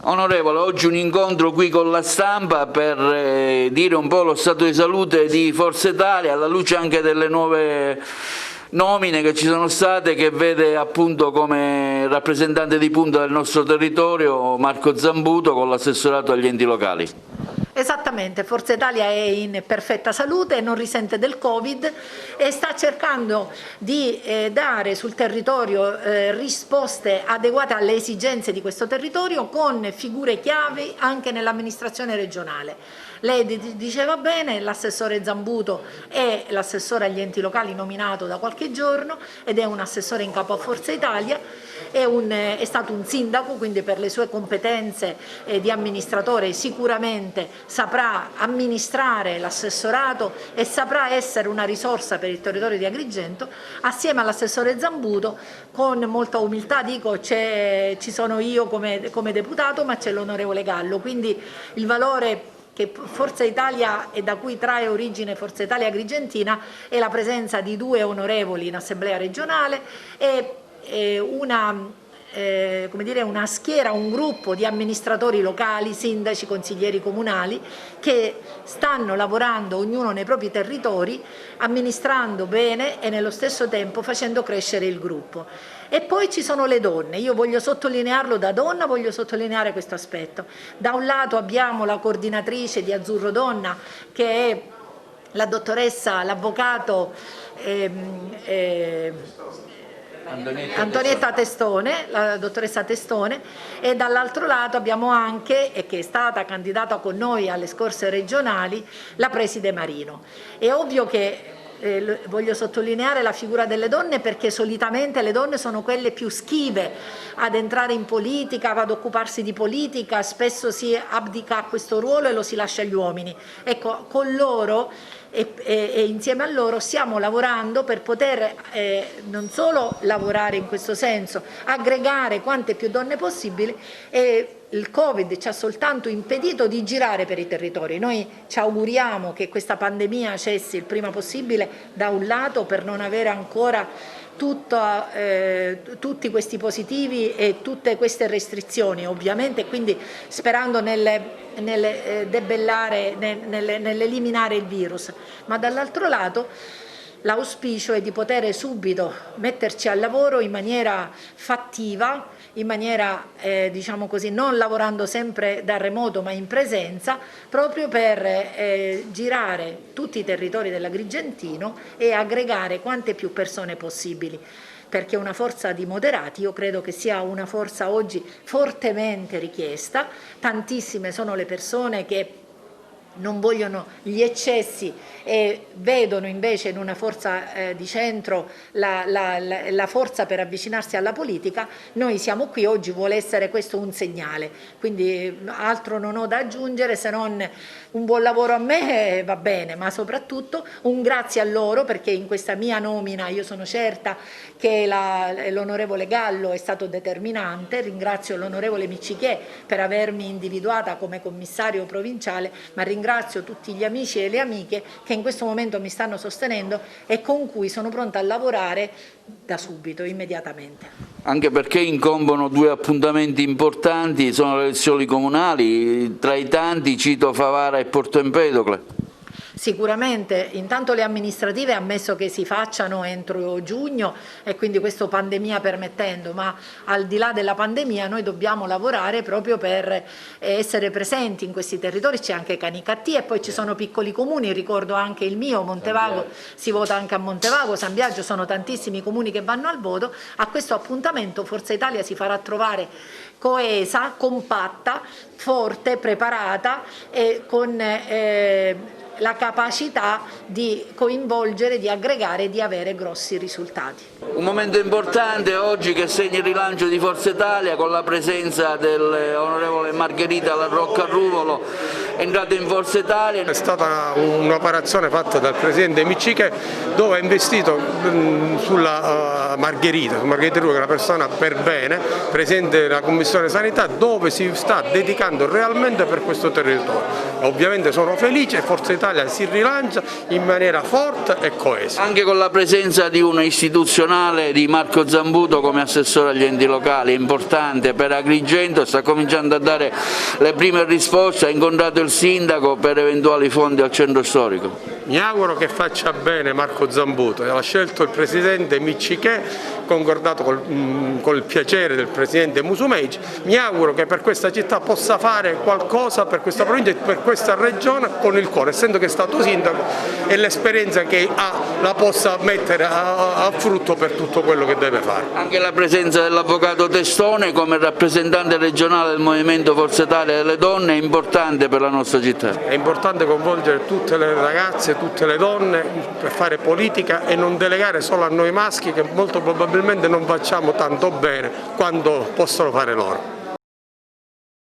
Onorevole, oggi un incontro qui con la stampa per dire un po' lo stato di salute di Forza Italia, alla luce anche delle nuove nomine che ci sono state, che vede appunto come rappresentante di punta del nostro territorio Marco Zambuto con l'assessorato agli enti locali. Esattamente, Forza Italia è in perfetta salute, non risente del Covid e sta cercando di dare sul territorio risposte adeguate alle esigenze di questo territorio con figure chiave anche nell'amministrazione regionale. Lei diceva bene, l'assessore Zambuto è l'assessore agli enti locali nominato da qualche giorno ed è un assessore in capo a Forza Italia, è stato un sindaco, quindi per le sue competenze di amministratore sicuramente saprà amministrare l'assessorato e saprà essere una risorsa per il territorio di Agrigento. Assieme all'assessore Zambuto, con molta umiltà dico, ci sono io come deputato, ma c'è l'onorevole Gallo, quindi il valore che Forza Italia e da cui trae origine Forza Italia Agrigentina è la presenza di due onorevoli in assemblea regionale e una schiera, un gruppo di amministratori locali, sindaci, consiglieri comunali che stanno lavorando ognuno nei propri territori, amministrando bene e nello stesso tempo facendo crescere il gruppo. E poi ci sono le donne, io voglio sottolinearlo da donna, voglio sottolineare questo aspetto. Da un lato abbiamo la coordinatrice di Azzurro Donna che è la dottoressa, l'avvocato Antonietta Testone, la dottoressa Testone, e dall'altro lato abbiamo anche, e che è stata candidata con noi alle scorse regionali, la preside Marino. È ovvio che voglio sottolineare la figura delle donne perché solitamente le donne sono quelle più schive ad entrare in politica, ad occuparsi di politica, spesso si abdica a questo ruolo e lo si lascia agli uomini. Ecco, con loro e insieme a loro stiamo lavorando per poter non solo lavorare in questo senso, aggregare quante più donne possibili e il Covid ci ha soltanto impedito di girare per i territori. Noi ci auguriamo che questa pandemia cessi il prima possibile da un lato per non avere ancora tutti questi positivi e tutte queste restrizioni ovviamente, quindi sperando nell'eliminare il virus, ma dall'altro lato l'auspicio è di poter subito metterci al lavoro in maniera fattiva, in maniera diciamo così, non lavorando sempre da remoto ma in presenza, proprio per girare tutti i territori dell'Agrigentino e aggregare quante più persone possibili, perché una forza di moderati io credo che sia una forza oggi fortemente richiesta. Tantissime sono le persone che non vogliono gli eccessi e vedono invece in una forza di centro la forza per avvicinarsi alla politica. Noi siamo qui, oggi vuole essere questo un segnale, quindi altro non ho da aggiungere se non un buon lavoro a me va bene, ma soprattutto un grazie a loro perché in questa mia nomina io sono certa che l'onorevole Gallo è stato determinante, ringrazio l'onorevole Miccichè per avermi individuata come commissario provinciale, ma ringrazio tutti gli amici e le amiche che in questo momento mi stanno sostenendo e con cui sono pronta a lavorare da subito, immediatamente. Anche perché incombono due appuntamenti importanti, sono le elezioni comunali, tra i tanti cito Favara e Porto Empedocle. Sicuramente, intanto le amministrative ammesso che si facciano entro giugno e quindi questo pandemia permettendo, ma al di là della pandemia noi dobbiamo lavorare proprio per essere presenti in questi territori. C'è anche Canicattì e poi ci sono piccoli comuni, ricordo anche il mio, Montevago, si vota anche a Montevago, San Biagio, sono tantissimi comuni che vanno al voto. A questo appuntamento Forza Italia si farà trovare coesa, compatta, forte, preparata e con la capacità di coinvolgere, di aggregare e di avere grossi risultati. Un momento importante oggi che segna il rilancio di Forza Italia con la presenza dell'onorevole Margherita La Rocca Ruvolo entrato in Forza Italia. È stata un'operazione fatta dal presidente Micciche, dove ha investito sulla Margherita Ruga, che è una persona per bene, presidente della Commissione Sanità, dove si sta dedicando realmente per questo territorio. Ovviamente sono felice e Forza Italia si rilancia in maniera forte e coesa. Anche con la presenza di uno istituzionale di Marco Zambuto come assessore agli enti locali, è importante per Agrigento, sta cominciando a dare le prime risposte, ha incontrato il sindaco per eventuali fondi al centro storico. Mi auguro che faccia bene Marco Zambuto, l'ha scelto il presidente Micciche, concordato col piacere del presidente Musumeci. Mi auguro che per questa città possa fare qualcosa per questa provincia e per questa regione con il cuore, essendo che è stato sindaco, e l'esperienza che ha la possa mettere a frutto per tutto quello che deve fare. Anche la presenza dell'avvocato Testone come rappresentante regionale del Movimento Forza Italia delle Donne è importante per la nostra città. È importante coinvolgere tutte le ragazze, tutte le donne per fare politica e non delegare solo a noi maschi, che molto probabilmente non facciamo tanto bene quanto possono fare loro.